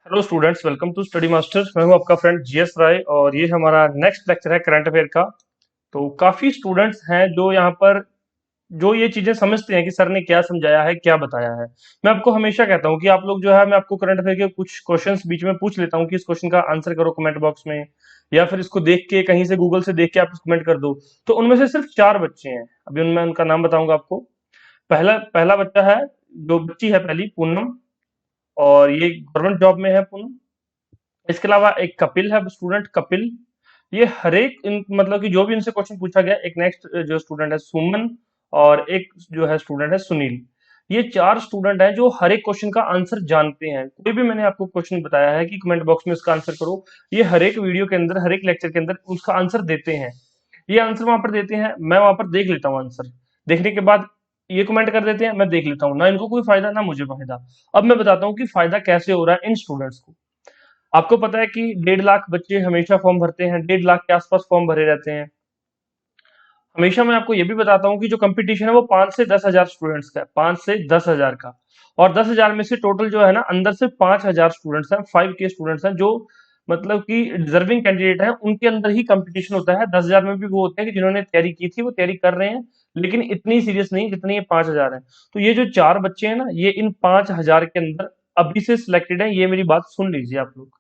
Hello students, welcome to study master. मैं हूं आपका फ्रेंड जीएस राय और ये हमारा नेक्स्ट लेक्चर है करंट अफेयर का। तो काफी स्टूडेंट्स हैं जो यहाँ पर जो ये चीजें समझते हैं कि सर ने क्या समझाया है, क्या बताया है। मैं आपको हमेशा कहता हूँ कि आप लोग जो है, मैं आपको करंट अफेयर के कुछ क्वेश्चंस बीच में पूछ लेता हूँ कि इस क्वेश्चन का आंसर करो कमेंट बॉक्स में, या फिर इसको देख के कहीं से गूगल से देख के आप कमेंट कर दो। तो उनमें से सिर्फ 4 बच्चे हैं, अभी उनमें उनका नाम बताऊंगा आपको। पहला पहला बच्चा है, जो बच्ची है पहली, पूनम, और ये गवर्नमेंट जॉब में है पूनम। इसके अलावा एक कपिल है, स्टूडेंट कपिल। ये हर एक इन मतलब कि जो भी इनसे क्वेश्चन पूछा गया, एक नेक्स्ट जो स्टूडेंट है सुमन, और एक जो है स्टूडेंट है सुनील। ये 4 स्टूडेंट हैं जो हर एक क्वेश्चन का आंसर जानते हैं। कोई भी मैंने आपको क्वेश्चन बताया है कि कमेंट बॉक्स में इसका आंसर करो, ये हर एक वीडियो के अंदर, हर एक लेक्चर के अंदर उसका आंसर देते हैं। ये आंसर वहां पर देते हैं, मैं वहां पर देख लेता हूँ आंसर। देखने के बाद ये कमेंट कर देते हैं, मैं देख लेता हूँ, ना इनको कोई फायदा ना मुझे फायदा। अब मैं बताता हूँ कि फायदा कैसे हो रहा है इन स्टूडेंट्स को। आपको पता है कि 1.5 लाख बच्चे हमेशा फॉर्म भरते हैं, 1.5 लाख के आसपास फॉर्म भरे रहते हैं हमेशा। मैं आपको ये भी बताता हूँ कि जो कंपटीशन है वो 5 से 10 हजार स्टूडेंट्स का है, 5 से 10 हजार का। और 10 हजार में से टोटल जो है ना, अंदर से 5 हजार स्टूडेंट्स हैं, 5 के स्टूडेंट्स हैं जो मतलब कि डिजर्विंग कैंडिडेट हैं, उनके अंदर ही कंपटीशन होता है। 10 हजार में भी वो होते हैं कि जिन्होंने तैयारी की थी, वो तैयारी कर रहे हैं, लेकिन इतनी सीरियस नहीं जितनी ये 5 हजार है। तो ये जो 4 बच्चे हैं ना, ये इन 5 हजार के अंदर अभी से सिलेक्टेड है। ये मेरी बात सुन लीजिए आप लोग।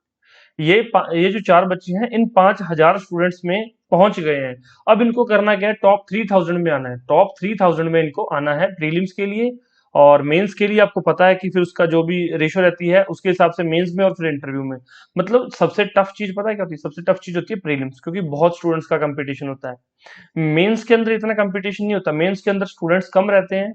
ये जो 4 बच्चे हैं, इन 5 हजार स्टूडेंट्स में पहुंच गए हैं। अब इनको करना क्या है, टॉप 3000 में आना है। टॉप 3000 में इनको आना है प्रीलिम्स के लिए। और मेंस के लिए आपको पता है कि फिर उसका जो भी रेशो रहती है, उसके हिसाब से मेंस में और फिर इंटरव्यू में। मतलब सबसे टफ चीज पता है क्या होती है? सबसे टफ चीज होती है प्रीलिम्स, क्योंकि बहुत स्टूडेंट्स का कंपटीशन होता है। मेंस के अंदर इतना कंपटीशन नहीं होता, मेंस के अंदर स्टूडेंट्स कम रहते हैं।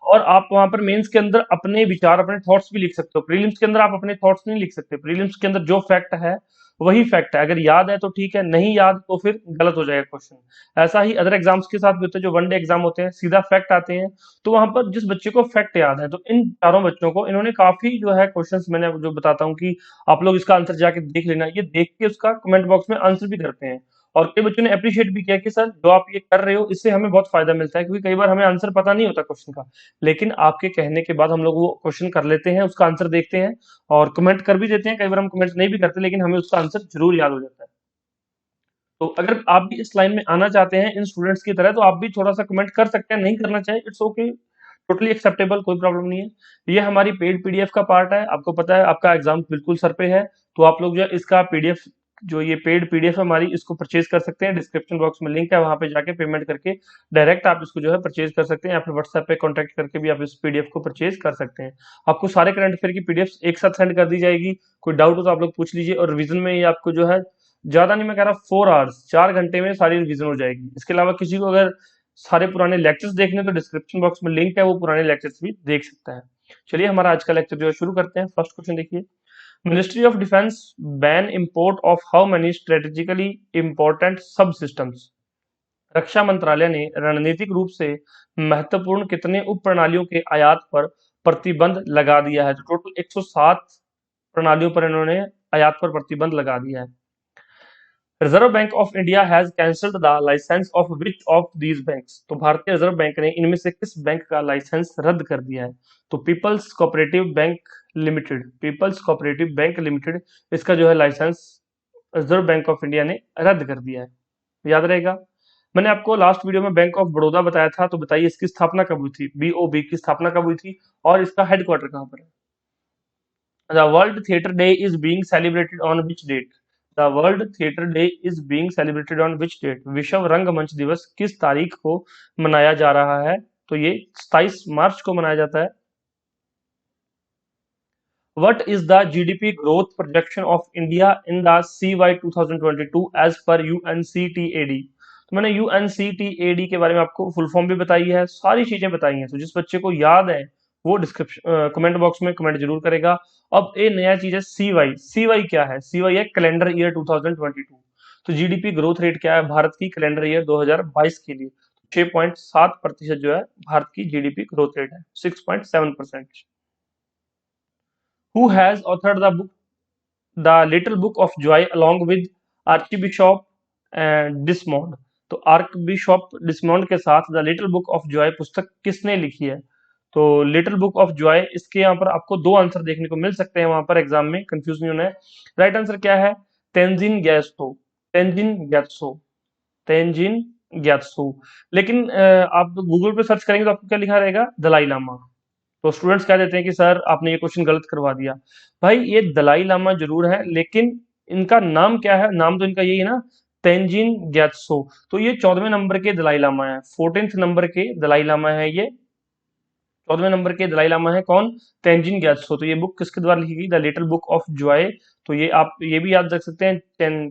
और आप वहां पर मेंस के अंदर अपने विचार, अपने थॉट्स भी लिख सकते हो। प्रीलिम्स के अंदर आप अपने थॉट्स नहीं लिख सकते। प्रीलिम्स के अंदर जो फैक्ट है वही फैक्ट है। अगर याद है तो ठीक है, नहीं याद तो फिर गलत हो जाएगा क्वेश्चन। ऐसा ही अदर एग्जाम्स के साथ भी होता है, जो वनडे एग्जाम होते हैं, सीधा फैक्ट आते हैं। तो वहां पर जिस बच्चे को फैक्ट याद है, तो इन चारों बच्चों को इन्होंने काफी जो है क्वेश्चंस, मैंने जो बताता हूँ कि आप लोग इसका आंसर जाके देख लेना, ये देख के उसका कमेंट बॉक्स में आंसर भी करते हैं। और कई बच्चों ने अप्रिशिएट भी किया कि सर जो आप ये कर रहे हो, इससे हमें बहुत फायदा मिलता है, क्योंकि कई बार हमें आंसर पता नहीं होता क्वेश्चन का। लेकिन आपके कहने के बाद हम लोग वो क्वेश्चन कर लेते हैं, उसका आंसर देखते हैं और कमेंट कर भी देते हैं। कई बार हम कमेंट नहीं भी करते, लेकिन हमें उसका आंसर जरूर याद हो जाता है। तो अगर आप भी इस लाइन में आना चाहते हैं इन स्टूडेंट्स की तरह, तो आप भी थोड़ा सा कमेंट कर सकते हैं। नहीं करना चाहिए, इट्स ओके, टोटली एक्सेप्टेबल, कोई प्रॉब्लम नहीं है। ये हमारी पेड पीडीएफ का पार्ट है। आपको पता है आपका एग्जाम बिल्कुल सर पे है, तो आप लोग जो है इसका पीडीएफ, जो ये पेड पीडीएफ है हमारी, इसको परचेज कर सकते हैं। डिस्क्रिप्शन बॉक्स में लिंक है, वहां पे जाके पेमेंट करके डायरेक्ट आप इसको जो है परचेज कर सकते हैं, या फिर व्हाट्सएप पे कॉन्टैक्ट करके भी आप इस पीडीएफ को परचेज कर सकते हैं। आपको सारे करंट अफेयर की पीडीएफ एक साथ सेंड कर दी जाएगी। कोई डाउट हो तो आप लोग पूछ लीजिए। और रिवीजन में ये आपको जो है, ज्यादा नहीं मैं कह रहा, 4 आवर्स, 4 घंटे में सारी रिवीजन हो जाएगी। इसके अलावा किसी को अगर सारे पुराने लेक्चर्स देखने, तो डिस्क्रिप्शन बॉक्स में लिंक है, वो पुराने लेक्चर्स भी देख सकता है। चलिए हमारा आज का लेक्चर जो है शुरू करते हैं। फर्स्ट क्वेश्चन देखिए, ministry of defence ban import of how many strategically important सब सिस्टम्स। रक्षा मंत्रालय ने रणनीतिक रूप से महत्वपूर्ण कितने उप प्रणालियों के आयात पर प्रतिबंध लगा दिया है? तो टोटल 107 प्रणालियों पर इन्होंने आयात पर प्रतिबंध लगा दिया है। Reserve bank of India has cancelled the licence of which of these banks. तो भारतीय रिजर्व बैंक ने इनमें से किस बैंक का लाइसेंस रद्द कर दिया है? तो people's cooperative bank limited, people's cooperative bank limited, इसका जो है licence reserve bank of India ने रद्द कर दिया है। याद रहेगा। मैंने आपको लास्ट वीडियो में बैंक ऑफ बड़ौदा बताया था, तो बताइए इसकी स्थापना कब हुई थी? बीओबी की स्थापना कब हुई थी और इसका हेडक्वार्टर कहाँ पर है? The World Theatre Day is being celebrated on which date? The World Theatre Day is being celebrated on which date? विश्व रंगमंच दिवस किस तारीख को मनाया जा रहा है? तो ये 27 मार्च को मनाया जाता है। What is the GDP growth projection of India in the CY 2022 as per UNCTAD? तो मैंने UNCTAD के बारे में आपको फुल फॉर्म भी बताई है, सारी चीजें बताई हैं। तो जिस बच्चे को याद है वो डिस्क्रिप्शन कमेंट बॉक्स में कमेंट जरूर करेगा। अब ये नया चीज है सीवाई। सीवाई क्या है? सीवाई है कैलेंडर ईयर 2022। तो जीडीपी ग्रोथ रेट क्या है भारत की कैलेंडर ईयर 2022 के लिए? 6.7% जो है भारत की जीडीपी ग्रोथ रेट है, 6.7%। Who has authored the book the little book of joy along with archbishop Desmond? तो आर्क बिशॉप डिसमोंड के साथ the little book of joy पुस्तक किसने लिखी है? तो लिटिल बुक ऑफ जॉय, इसके यहाँ पर आपको दो आंसर देखने को मिल सकते हैं वहां पर एग्जाम में, कंफ्यूज नहीं होना है। राइट आंसर क्या है? तेंजिन ग्यात्सो। तेंजिन ग्यात्सो। तेंजिन ग्यात्सो। लेकिन आप गूगल पे सर्च करेंगे तो आपको क्या लिखा रहेगा? दलाई लामा। तो स्टूडेंट्स कह देते हैं कि सर आपने ये क्वेश्चन गलत करवा दिया। भाई ये दलाई लामा जरूर है, लेकिन इनका नाम क्या है? नाम तो इनका यही है ना, तेंजिन ग्यात्सो। तो ये 14वें नंबर के दलाई लामा है, 14th नंबर के दलाई लामा है ये। 14वें नंबर के दलाई लामा है कौन? तेंजिन ग्यात्सो। तो ये बुक किसके द्वारा लिखी गई? The little book of Joy. तो ये आप ये भी याद रख सकते हैं,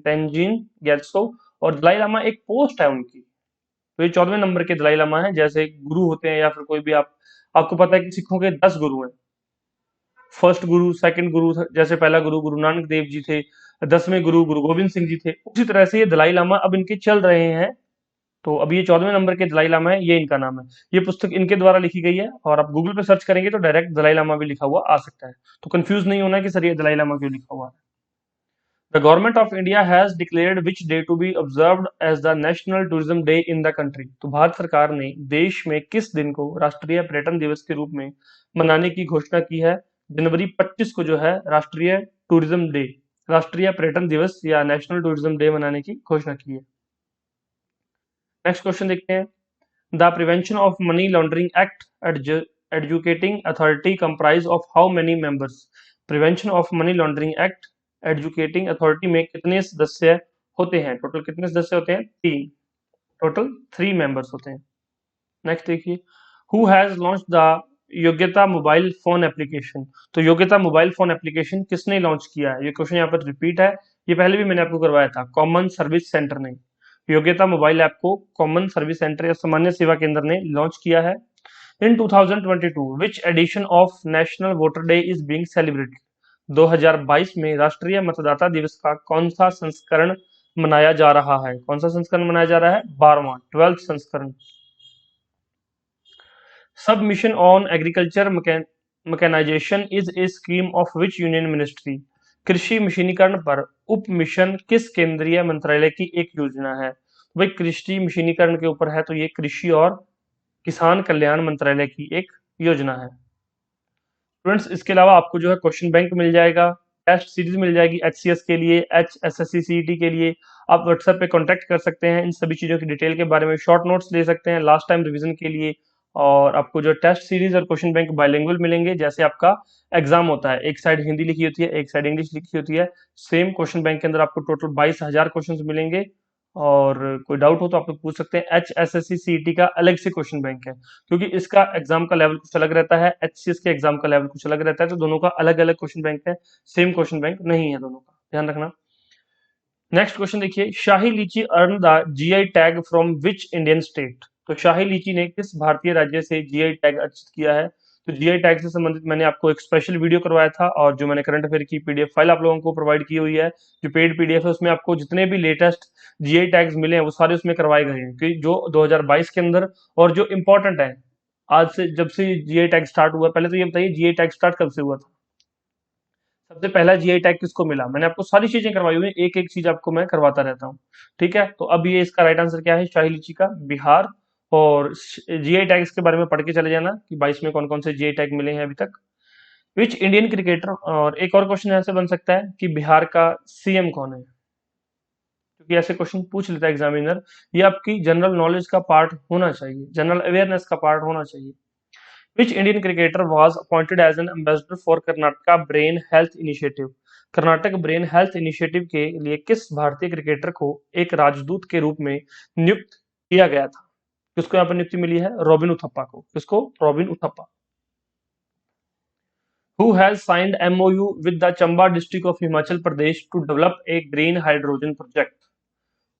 तेंजिन ग्यात्सो। और दलाई लामा एक पोस्ट है उनकी। तो ये 14वें नंबर के दलाई लामा है। जैसे गुरु होते हैं या फिर कोई भी आपको पता है कि सिखों के 10 गुरु हैं। फर्स्ट गुरु, सेकंड गुरु, जैसे पहला गुरु गुरु नानक देव जी थे, 10वें गुरु गुरु गोविंद सिंह जी थे, उसी तरह से ये दलाई लामा अब इनके चल रहे हैं। तो अब ये 14वें नंबर के दलाई लामा है, ये इनका नाम है। ये पुस्तक इनके द्वारा लिखी गई है, और आप गूगल पे सर्च करेंगे तो डायरेक्ट दलाई लामा भी लिखा हुआ आ सकता है। तो कंफ्यूज नहीं होना कि सर ये दलाई लामा क्यों लिखा हुआ है। The government of India has declared which day to be observed as the national tourism day in the country. तो भारत सरकार ने देश में किस दिन को राष्ट्रीय पर्यटन दिवस के रूप में मनाने की घोषणा की है? जनवरी 25 को जो है राष्ट्रीय टूरिज्म डे, राष्ट्रीय पर्यटन दिवस या नेशनल टूरिज्म डे मनाने की घोषणा की है। नेक्स्ट क्वेश्चन देखते हैं। The prevention of money laundering act educating authority comprise of how many members? Prevention of money laundering act educating authority में कितने सदस्य होते हैं? टोटल कितने सदस्य होते हैं? 3। टोटल 3 मेंबर्स होते हैं। नेक्स्ट देखिए, हु हैज लॉन्च द योग्यता मोबाइल फोन एप्लीकेशन? तो योग्यता मोबाइल फोन एप्लीकेशन किसने लॉन्च किया है? ये क्वेश्चन यहाँ पर रिपीट है, ये पहले भी मैंने आपको करवाया था, कॉमन सर्विस सेंटर ने। योग्यता मोबाइल ऐप को कॉमन सर्विस सेंटर या सामान्य सेवा केंद्र ने लॉन्च किया है। इन 2022 which edition of national voter day is being celebrated? 2022 में राष्ट्रीय मतदाता दिवस का कौन सा संस्करण मनाया जा रहा है? कौन सा संस्करण मनाया जा रहा है? 12वां, 12th संस्करण। Submission on agriculture mechanisation is a scheme of which union ministry? कृषि मशीनीकरण पर उप मिशन किस केंद्रीय मंत्रालय की एक योजना है? भाई कृषि मशीनीकरण के ऊपर है, तो ये कृषि और किसान कल्याण मंत्रालय की एक योजना है। स्टूडेंट्स इसके अलावा आपको जो है क्वेश्चन बैंक मिल जाएगा, टेस्ट सीरीज मिल जाएगी HCS के लिए, HSSC CET के लिए। आप व्हाट्सएप पे कांटेक्ट कर सकते हैं, इन सभी चीज़ों की डिटेल के बारे में शॉर्ट नोट्स ले सकते हैं लास्ट टाइम रिवीजन के लिए। और आपको जो टेस्ट सीरीज और क्वेश्चन बैंक बाइलिंगुअल मिलेंगे, जैसे आपका एग्जाम होता है, एक साइड हिंदी लिखी होती है, एक साइड इंग्लिश लिखी होती है। सेम क्वेश्चन बैंक के अंदर आपको टोटल 22,000 क्वेश्चन मिलेंगे। और कोई डाउट हो तो आप लोग पूछ सकते हैं। HSSC CET का अलग से क्वेश्चन बैंक है, क्योंकि इसका एग्जाम का लेवल कुछ अलग रहता है, HCS के एग्जाम का लेवल कुछ अलग रहता है, तो दोनों का अलग अलग क्वेश्चन बैंक है, सेम क्वेश्चन बैंक नहीं है दोनों का, ध्यान रखना। नेक्स्ट क्वेश्चन देखिए, शाही लीची earn the GI tag from which Indian state? तो शाही लीची ने किस भारतीय राज्य से GI टैग अर्जित किया है? तो GI टैग से संबंधित मैंने आपको एक स्पेशल वीडियो करवाया था, और जो मैंने करंट अफेयर की PDF फाइल आप लोगों को प्रोवाइड की हुई है, जो पेड PDF है, उसमें आपको जितने भी लेटेस्ट GI टैग्स मिले हैं वो सारे उसमें करवाए गए हैं, कि जो 2022 के अंदर, और जो इम्पोर्टेंट है आज से, जब से GI टैग स्टार्ट हुआ। पहले तो ये बताइए GI टैग स्टार्ट कब से हुआ था? सबसे पहला GI टैग किसको मिला? मैंने आपको सारी चीजें करवाई हुई है, एक एक चीज आपको मैं करवाता रहता हूँ। ठीक है, तो अब ये इसका राइट आंसर क्या है? शाही लीची का, बिहार। और GI टैग्स के बारे में पढ़ के चले जाना कि 22 में कौन कौन से GI टैग मिले हैं अभी तक। विच इंडियन क्रिकेटर, और एक और क्वेश्चन ऐसे बन सकता है कि बिहार का CM कौन है, क्योंकि ऐसे क्वेश्चन पूछ लेता है एग्जामिनर। ये आपकी जनरल नॉलेज का पार्ट होना चाहिए, जनरल अवेयरनेस का पार्ट होना चाहिए। Which Indian cricketer was appointed as an ambassador for Karnataka Brain Health Initiative? Karnataka brain health initiative के लिए किस भारतीय क्रिकेटर को एक राजदूत के रूप में नियुक्त किया गया था? किसको यहाँ पर नियुक्ति मिली है? रॉबिन उथप्पा को। किसको? Robin Uthappa. Who has signed MOU with the Chamba district of Himachal Pradesh to develop a green hydrogen project?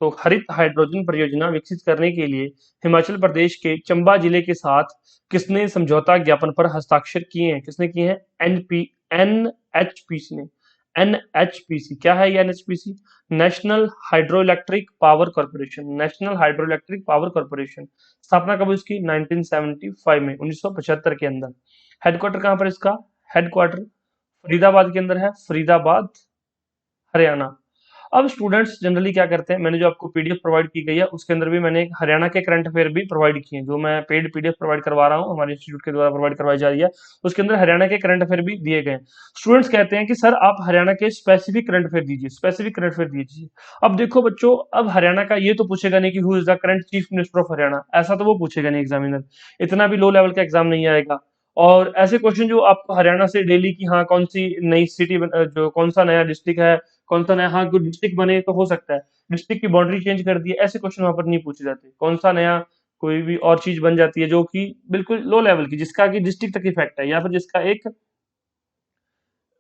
तो हरित हाइड्रोजन परियोजना विकसित करने के लिए हिमाचल प्रदेश के चंबा जिले के साथ किसने समझौता ज्ञापन पर हस्ताक्षर किए हैं? किसने किए हैं? NHPC ने। NHPC क्या है? ये NHPC national hydro electric power corporation. National hydro electric power corporation, स्थापना कब इसकी? 1975 में, 1975 के अंदर। हेडक्वार्टर कहाँ पर इसका? हेडक्वार्टर फरीदाबाद के अंदर है, फरीदाबाद, हरियाणा। अब स्टूडेंट्स जनरली क्या करते हैं, मैंने जो आपको पीडीएफ प्रोवाइड की गई है उसके अंदर भी मैंने एक हरियाणा के करंट अफेयर भी प्रोवाइड किए हैं, जो मैं पेड पीडीएफ प्रोवाइड करवा रहा हूँ, हमारे इंस्टीट्यूट के द्वारा प्रोवाइड करवाई जा रही है। उसके अंदर हरियाणा के करंट अफेयर भी दिए गए हैं। स्टूडेंट्स कहते हैं कि सर आप हरियाणा के स्पेसिफिक करंट अफेयर दीजिए, स्पेसिफिक करंट अफेयर दीजिए। अब देखो बच्चों, अब हरियाणा का ये तो पूछेगा नहीं कि who is the current chief minister of Haryana, ऐसा तो वो पूछेगा नहीं एग्जामिनर, इतना भी लो लेवल का एग्जाम नहीं आएगा। और ऐसे क्वेश्चन जो आपको हरियाणा से डेली की, हाँ कौन सी नई सिटी जो कौन सा नया डिस्ट्रिक्ट है, कौन सा नया, हाँ कोई डिस्ट्रिक्ट बने तो हो सकता है, डिस्ट्रिक्ट की बाउंड्री चेंज कर दी है, ऐसे क्वेश्चन वहां पर नहीं पूछे जाते। कौन सा नया कोई भी और चीज बन जाती है जो कि बिल्कुल लो लेवल की, जिसका कि डिस्ट्रिक्ट तक इफेक्ट है, या फिर जिसका एक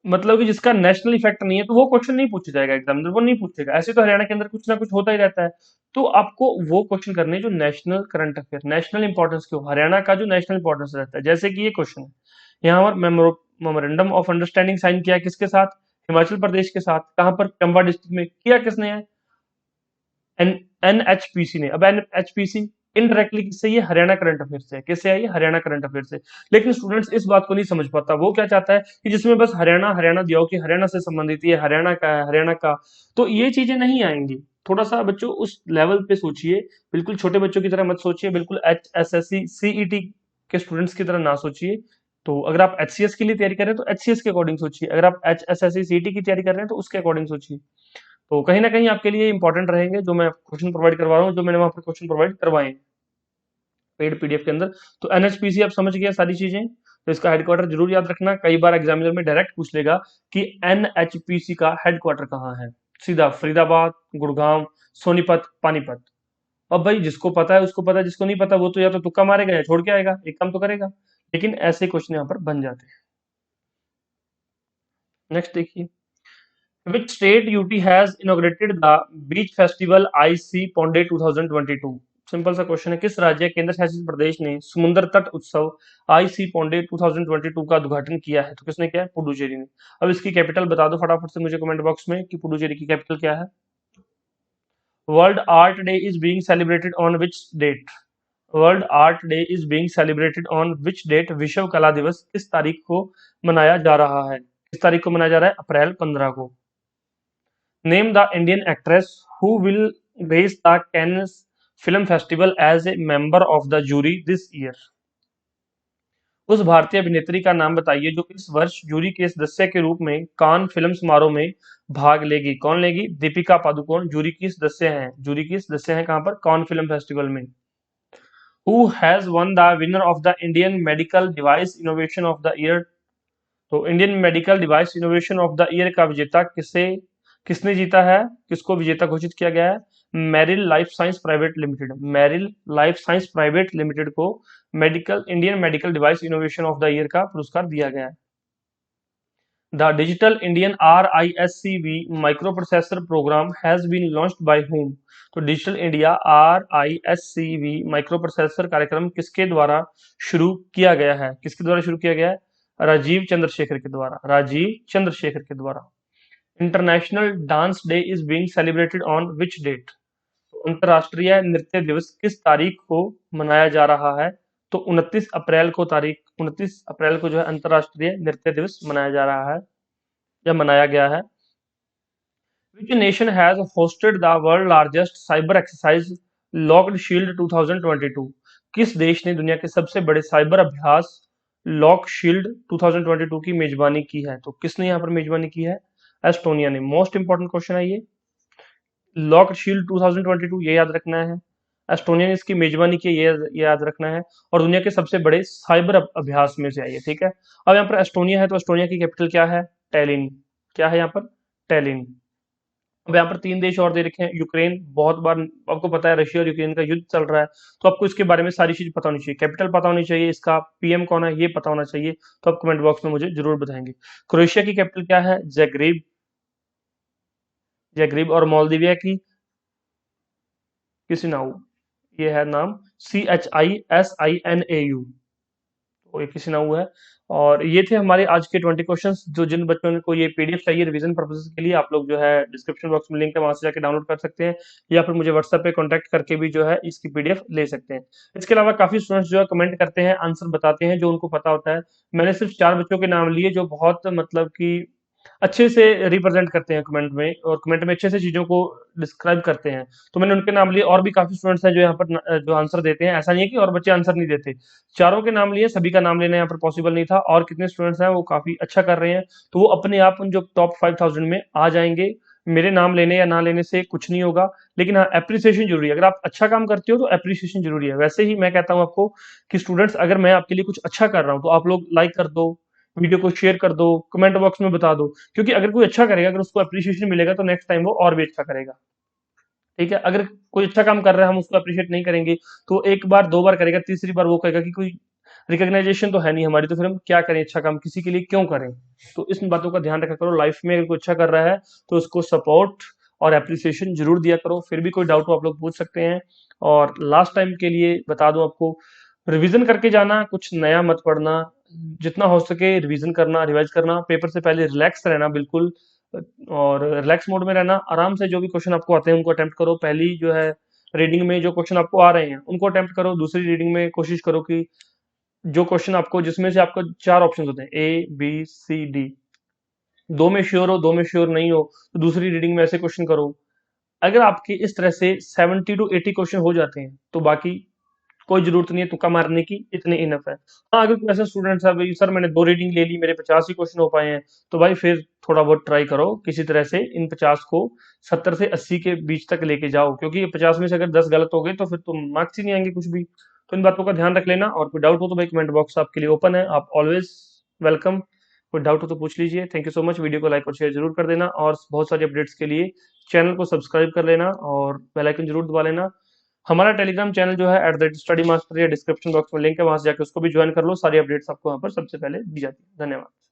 मतलब कि जिसका नेशनल इफेक्ट नहीं है, तो वो क्वेश्चन नहीं पूछा जाएगा एग्जामिनर, वो नहीं पूछेगा। ऐसे तो हरियाणा के अंदर कुछ ना कुछ होता ही रहता है। तो आपको वो क्वेश्चन करने हैं जो national current affair, national importance के हो, हरियाणा का जो नेशनल इंपॉर्टेंस रहता है। जैसे कि ये क्वेश्चन है, यहाँ पर मेमोरेंडम ऑफ अंडरस्टैंडिंग साइन किया किसके साथ, हिमाचल प्रदेश के साथ, कहाँ पर, चंबा डिस्ट्रिक्ट में किया किसने है, एन एनएचपीसी ने। अब एनएचपीसी इनडायरेक्टली किससे, ये हरियाणा करंट अफेयर से है, किससे है ये, हरियाणा करंट अफेयर से। लेकिन स्टूडेंट्स इस बात को नहीं समझ पाता, वो क्या चाहता है कि जिसमें बस हरियाणा हरियाणा दिया हो कि हरियाणा से संबंधित, ये हरियाणा का है, हरियाणा का, तो ये चीजें नहीं आएंगी। थोड़ा सा बच्चों उस लेवल पे सोचिए, बिल्कुल छोटे बच्चों की तरह मत सोचिए, बिल्कुल H S S C CET के स्टूडेंट्स की तरह ना सोचिए। तो अगर आप एचसीएस के लिए तैयारी कर रहे हैं तो एचसीएस के अकॉर्डिंग सोचिए, अगर आप H S S C CET की तैयारी कर रहे हैं तो उसके अकॉर्डिंग सोचिए। तो कहीं ना कहीं आपके लिए इंपॉर्टेंट रहेंगे जो मैं क्वेश्चन प्रोवाइड करवा रहा हूँ, जो मैंने वहां पर क्वेश्चन प्रोवाइड करवाए हैं पेड पीडीएफ के अंदर। तो एनएचपीसी आप समझ गए सारी चीजें, तो इसका हेडक्वार्टर जरूर याद रखना, कई बार एग्जामिनर में डायरेक्ट पूछ लेगा कि एनएचपीसी का हेडक्वार्टर कहाँ है, सीधा फरीदाबाद, गुड़गांव, सोनीपत, पानीपत। अब भाई जिसको पता है उसको पता है, जिसको नहीं पता वो तो या तो तुक्का मारेगा या छोड़ के आएगा, एक काम तो करेगा। लेकिन ऐसे क्वेश्चन यहाँ पर बन जाते हैं। नेक्स्ट देखिए, which state UT has inaugurated the beach festival IC Ponde 2022? Simple सा क्वेश्चन है, किस राज्य केंद्र शासित प्रदेश ने समुद्र तट उत्सव आईसी पोंडे 2022 का उद्घाटन किया है? तो किसने किया है? पुडुचेरी ने। अब इसकी कैपिटल बता दो फटाफट से मुझे कमेंट बॉक्स में कि पुडुचेरी की कैपिटल क्या है। World art day is being celebrated on which date? World art day is being celebrated on which date? विश्व कला दिवस किस तारीख को मनाया जा रहा है? किस तारीख को मनाया जा रहा है? अप्रैल 15 को। Name the Indian actress who will grace the Cannes Film Festival as a member of the jury this year. उस भारतीय अभिनेत्री का नाम बताइए जो इस वर्ष जूरी के सदस्य के रूप में कान फिल्म समारोह में भाग लेगी। कौन लेगी? दीपिका पादुकोण जूरी की सदस्य हैं। जूरी की सदस्य हैं कहां पर? कान फिल्म फेस्टिवल में। Who has won the winner of the Indian Medical Device Innovation of the Year? तो Indian medical device innovation of the year का विजेता किसने जीता है, किसको विजेता घोषित किया गया है? Meril life science private limited. Meril life science private limited को Indian medical device innovation of the year का पुरस्कार दिया गया है। The digital Indian RISCV microprocessor programme has been launched by whom? तो digital India RISCV microprocessor कार्यक्रम किसके द्वारा शुरू किया गया है? किसके द्वारा शुरू किया गया है? राजीव चंद्रशेखर के द्वारा। राजीव चंद्रशेखर के द्वारा। International dance day is being celebrated on which date? अंतरराष्ट्रीय नृत्य दिवस किस तारीख को मनाया जा रहा है? तो 29 अप्रैल को, तारीख 29 अप्रैल को जो है अंतरराष्ट्रीय नृत्य दिवस मनाया जा रहा है या मनाया गया है। Which nation has hosted the world largest cyber exercise locked shield 2022? किस देश ने दुनिया के सबसे बड़े साइबर अभ्यास लॉक शील्ड 2022 की मेजबानी की है? तो किसने यहाँ पर मेजबानी की है? एस्टोनिया ने। मोस्ट इंपॉर्टेंट क्वेश्चन है ये, लॉक शील्ड 2022 ये याद रखना है। एस्टोनिया ने इसकी मेजबानी की, ये याद रखना है। और दुनिया के सबसे बड़े साइबर अभ्यास में से है ये, ठीक है। अब यहाँ पर एस्टोनिया है तो एस्टोनिया की कैपिटल क्या है? टैलिन। क्या है यहाँ पर? टैलिन। अब यहाँ पर 3 देश और दे रखे हैं। यूक्रेन, बहुत बार आपको पता है रशिया और यूक्रेन का युद्ध चल रहा है, तो आपको इसके बारे में सारी चीज पता होनी चाहिए। कैपिटल पता होनी चाहिए, इसका पीएम कौन है ये पता होना चाहिए। तो आप कमेंट बॉक्स में मुझे जरूर बताएंगे। क्रोएशिया की कैपिटल क्या है? जैग्रेब। जैग्रेब। और मोल्दोविया की किसिनाउ, ये है नाम, CHISINAU, तो ये किसिनाउ है। और ये थे हमारे आज के 20 क्वेश्चंस, जो जिन बच्चों को ये पीडीएफ चाहिए रिवीजन पर्पसेस के लिए, आप लोग जो है डिस्क्रिप्शन बॉक्स में लिंक है, वहां से जाके डाउनलोड कर सकते हैं, या फिर मुझे व्हाट्सएप पे कांटेक्ट करके भी जो है इसकी पीडीएफ ले सकते हैं। इसके अलावा काफी स्टूडेंट्स जो है कमेंट करते हैं, आंसर बताते हैं जो उनको पता होता है। मैंने सिर्फ 4 बच्चों के नाम लिए जो बहुत मतलब कि अच्छे से रिप्रेजेंट करते हैं कमेंट में, और कमेंट में अच्छे से चीज़ों को डिस्क्राइब करते हैं। तो मैंने उनके नाम लिए, और भी काफ़ी स्टूडेंट्स हैं जो यहाँ पर जो आंसर देते हैं। ऐसा नहीं है कि और बच्चे आंसर नहीं देते। चारों के नाम लिए, सभी का नाम लेना यहाँ पर पॉसिबल नहीं था। और कितने स्टूडेंट्स हैं वो काफ़ी अच्छा कर रहे हैं, तो वो अपने आप उन जो टॉप 5000 में आ जाएँगे। मेरे नाम लेने या ना लेने से कुछ नहीं होगा, लेकिन हाँ, एप्रिसिएशन ज़रूरी है। अगर आप अच्छा काम करते हो तो एप्रिसिएशन ज़रूरी है। वैसे ही मैं कहता हूँ आपको कि स्टूडेंट्स, अगर मैं आपके लिए कुछ अच्छा कर रहा हूँ, तो आप लोग लाइक कर दो, वीडियो को शेयर कर दो, कमेंट बॉक्स में बता दो। क्योंकि अगर कोई अच्छा करेगा, अगर उसको एप्रिसिएशन मिलेगा, तो नेक्स्ट टाइम वो और भी अच्छा करेगा। ठीक है? अगर कोई अच्छा काम कर रहा है, हम उसको एप्रिशिएट नहीं करेंगे, तो एक बार, 2 बार करेगा, तीसरी बार वो कहेगा कि कोई रिकॉग्नाइजेशन तो है नहीं हमारी, तो फिर हम क्या करें अच्छा काम, किसी के लिए क्यों करें? तो इन बातों का ध्यान रखा करो। लाइफ में अगर कोई अच्छा कर रहा है, तो उसको सपोर्ट और एप्रिसिएशन ज़रूर दिया करो। फिर भी कोई डाउट हो आप लोग पूछ सकते हैं। और लास्ट टाइम के लिए बता दूँ आपको, रिवीजन करके जाना, कुछ नया मत पढ़ना। जितना हो सके रिवीजन करना, रिवाइज करना। पेपर से पहले रिलैक्स रहना बिल्कुल, और रिलैक्स मोड में रहना। आराम से जो भी क्वेश्चन आपको आते हैं उनको अटेम्प्ट करो। पहली जो है रीडिंग में जो क्वेश्चन आपको आ रहे हैं उनको अटेम्प्ट करो। दूसरी रीडिंग में कोशिश करो कि जो क्वेश्चन आपको, जिसमें से आपको 4 ऑप्शन होते हैं, ए बी सी डी, दो में श्योर हो, दो में श्योर नहीं हो, तो दूसरी रीडिंग में ऐसे क्वेश्चन करो। अगर आपके इस तरह से 70 to 80 क्वेश्चन हो जाते हैं, तो बाकी कोई जरूरत नहीं है तुक्का मारने की, इतने इनफ है। हाँ, अगर कोई ऐसा स्टूडेंट है, भाई सर मैंने 2 रीडिंग ले ली, मेरे 50 ही क्वेश्चन हो पाए हैं, तो भाई फिर थोड़ा बहुत ट्राई करो, किसी तरह से इन 50 को 70 से 80 के बीच तक लेके जाओ। क्योंकि 50 में से अगर 10 गलत हो गए, तो फिर तो मार्क्स ही नहीं आएंगे कुछ भी। तो इन बातों का ध्यान रख लेना। और कोई डाउट हो तो भाई कमेंट बॉक्स आपके लिए ओपन है, आप ऑलवेज वेलकम। कोई डाउट हो तो पूछ लीजिए। Thank you so much. Video को लाइक और शेयर जरूर कर देना, और बहुत सारी अपडेट्स के लिए चैनल को सब्सक्राइब कर लेना, और बेल आइकन जरूर दबा लेना। हमारा टेलीग्राम चैनल जो है @स्टडी मास्टर, या डिस्क्रिप्शन बॉक्स में लिंक है, वहां से जाकर उसको भी ज्वाइन कर लो। सारी अपडेट्स आपको वहां पर सबसे पहले दी जाती है। धन्यवाद।